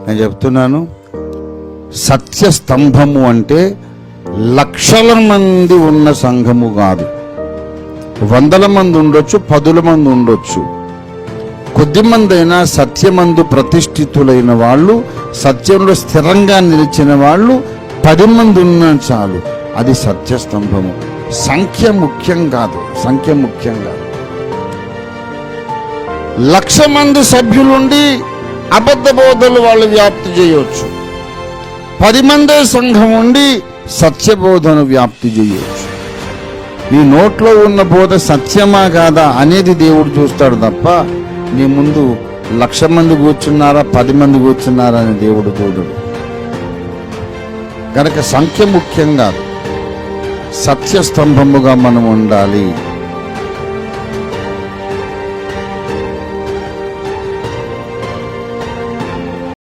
నేను చెప్తున్నాను, సత్య స్తంభము అంటే లక్షల మంది ఉన్న సంఘము కాదు. 100 మంది ఉండొచ్చు, 10 మంది ఉండొచ్చు. కొద్ది మంది అయినా సత్యమందు ప్రతిష్ఠితులైన వాళ్ళు, సత్యంలో స్థిరంగా నిలిచిన వాళ్ళు 10 మంది ఉన్నా చాలు. అది సత్యస్తంభము. సంఖ్య ముఖ్యం కాదు, సంఖ్య ముఖ్యం కాదు. 1,00,000 మంది సభ్యులుండి అబద్ధ బోధలు వాళ్ళు వ్యాప్తి చేయవచ్చు. 10 మందే సంఘం ఉండి సత్యబోధను వ్యాప్తి చేయవచ్చు. నీ నోట్లో ఉన్న బోధ సత్యమా కాదా అనేది దేవుడు చూస్తాడు తప్ప నీ ముందు 1,00,000 మంది కూర్చున్నారా 10 మంది కూర్చున్నారా అని దేవుడు చూడడు. కనుక సంఖ్య ముఖ్యం కాదు, సత్యస్తంభముగా మనం ఉండాలి.